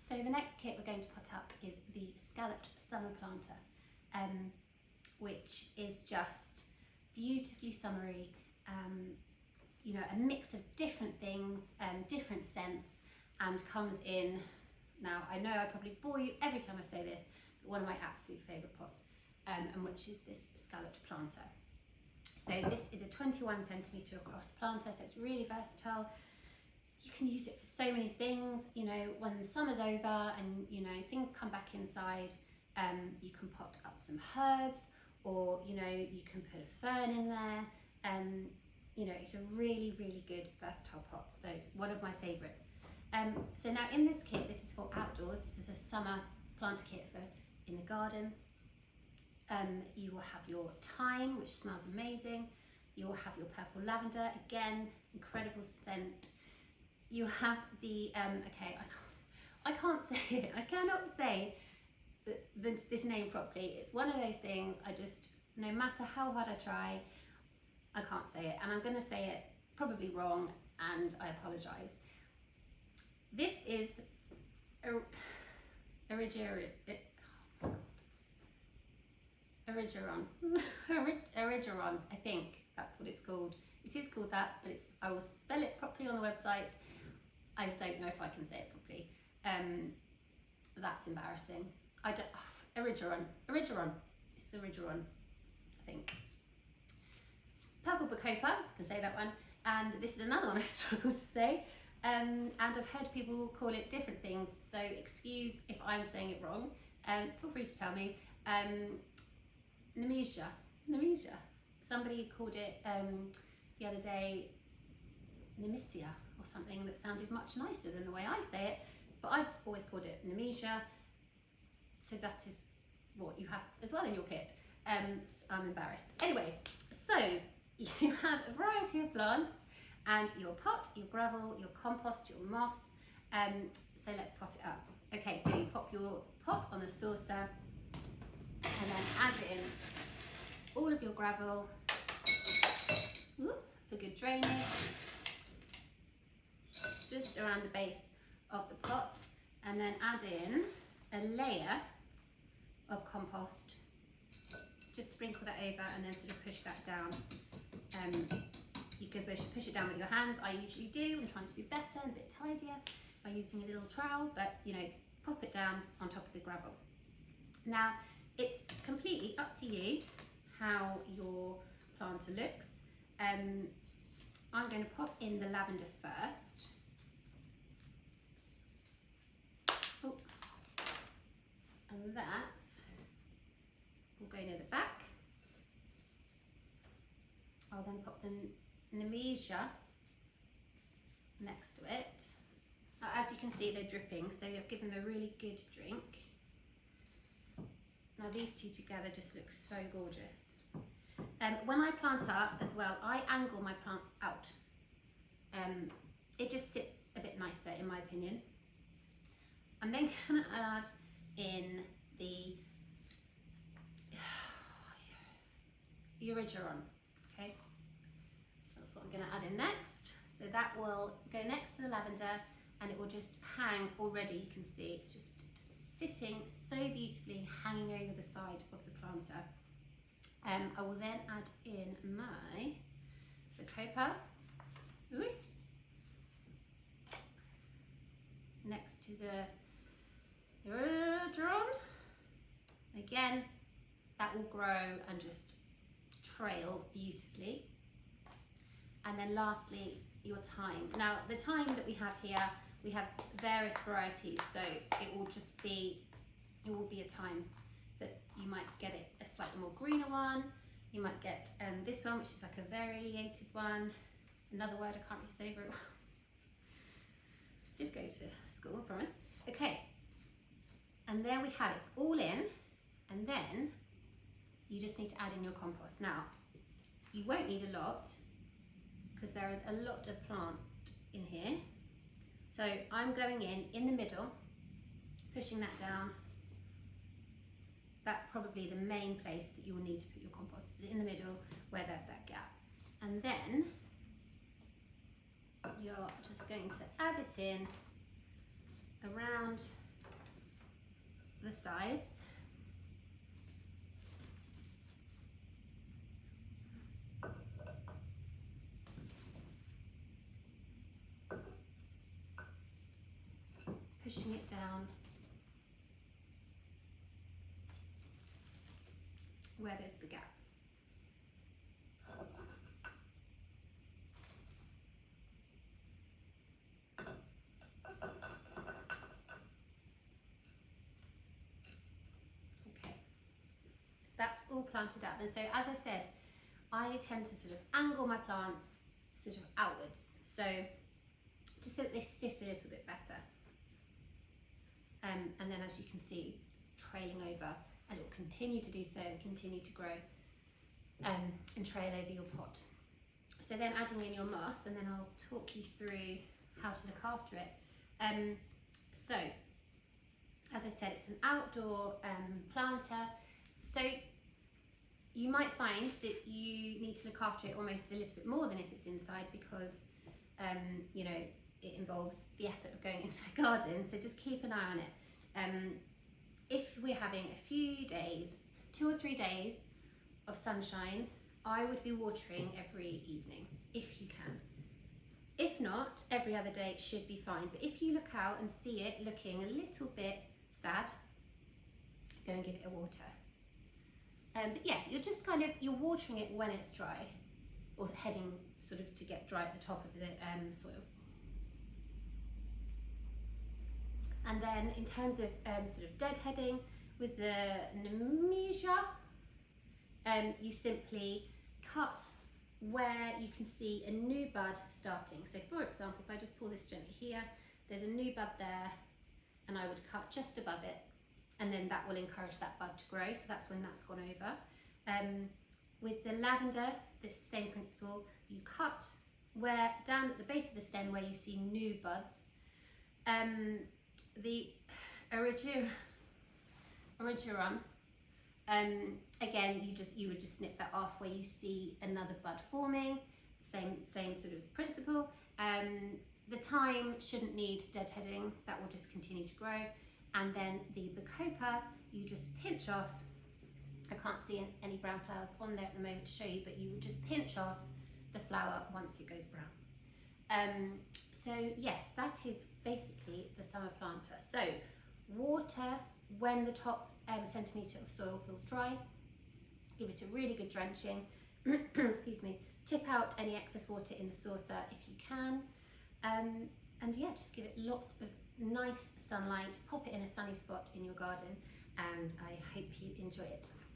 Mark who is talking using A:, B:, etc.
A: So the next kit we're going to put up is the Scalloped summer planter, which is just beautifully summery, you know, a mix of different things, different scents, and comes in, now I know I probably bore you every time I say this, but one of my absolute favourite pots, and which is this Scalloped planter. So this is a 21 centimetre across planter, so it's really versatile. You can use it for so many things, you know, when the summer's over and, you know, things come back inside, you can pot up some herbs, or, you know, you can put a fern in there. You know, it's a really, really good versatile pot, so one of my favourites. So now in this kit, this is for outdoors, this is a summer planter kit for in the garden. You will have your thyme, which smells amazing. You will have your purple lavender, again, incredible scent. You have the, okay, I can't say it, I cannot say this name properly. It's one of those things, I just, no matter how hard I try, I can't say it, and I'm going to say it probably wrong, and I apologise. This is Erigeron, I think that's what it's called. It is called that, but it's, I will spell it properly on the website. I don't know if I can say it properly. That's embarrassing. I don't. Erigeron. It's Erigeron, I think. Purple bacopa, I can say that one. And this is another one I struggle to say. And I've heard people call it different things, so excuse if I'm saying it wrong. Feel free to tell me. Nemesia. Somebody called it the other day Nemesia or something that sounded much nicer than the way I say it, but I've always called it Nemesia, so that is what you have as well in your kit. I'm embarrassed. Anyway, so you have a variety of plants and your pot, your gravel, your compost, your moss. So let's pot it up. Okay, so you pop your pot on a saucer and then add in all of your gravel for good drainage, just around the base of the pot, and then add in a layer of compost. Just sprinkle that over and then sort of push that down. You can push it down with your hands. I usually do. I'm trying to be better and a bit tidier by using a little trowel, but you know, pop it down on top of the gravel. Now, it's completely up to you how your planter looks. I'm going to pop in the lavender first. Oh. And that will go near the back. I'll then pop the Nemesia next to it. Now, as you can see, they're dripping, so you've given them a really good drink. Now these two together just look so gorgeous. When I plant up as well, I angle my plants out. It just sits a bit nicer in my opinion. I'm then going to add in the Erigeron, okay? That's what I'm going to add in next. So that will go next to the lavender, and it will just hang already. You can see it's just sitting so beautifully, hanging over the side of the planter. I will then add in my bacopa next to the Erigeron. Again, that will grow and just trail beautifully. And then lastly, your thyme. Now the thyme that we have here, we have various varieties, so it will be a thyme, but you might get it a slightly more greener one. You might get this one, which is like a variated one. Another word I can't really say very well. Did go to school, I promise. Okay, and there we have it. It's all in, and then you just need to add in your compost. Now, you won't need a lot because there is a lot of plant in here. So I'm going in the middle, pushing that down. That's probably the main place that you will need to put your compost, is in the middle where there's that gap. And then you're just going to add it in around the sides. Pushing it down where there's the gap. Okay, that's all planted up. And so, as I said, I tend to sort of angle my plants sort of outwards, so just so that they sit a little bit better. And then, as you can see, it's trailing over, and it will continue to do so, continue to grow and trail over your pot. So then adding in your moss, and then I'll talk you through how to look after it. So, as I said, it's an outdoor planter, so you might find that you need to look after it almost a little bit more than if it's inside, because you know, it involves the effort of going into the garden, so just keep an eye on it. If we're having a few days, 2 or 3 days of sunshine, I would be watering every evening, if you can. If not, every other day should be fine, but if you look out and see it looking a little bit sad, go and give it a water. But yeah, you're just kind of, you're watering it when it's dry, or heading sort of to get dry at the top of the soil. And then in terms of sort of deadheading with the Nemesia, you simply cut where you can see a new bud starting. So for example, if I just pull this gently here, there's a new bud there, and I would cut just above it, and then that will encourage that bud to grow, so that's when that's gone over. With the lavender, this same principle, you cut where down at the base of the stem where you see new buds. The Erigeron, again, you would just snip that off where you see another bud forming. Same sort of principle. The thyme shouldn't need deadheading, that will just continue to grow. And then the bacopa, you just pinch off. I can't see any brown flowers on there at the moment to show you, but you would just pinch off the flower once it goes brown. So yes, that is basically the summer planter. So water when the top centimetre of soil feels dry. Give it a really good drenching. Excuse me. Tip out any excess water in the saucer if you can. And yeah, just give it lots of nice sunlight. Pop it in a sunny spot in your garden, and I hope you enjoy it.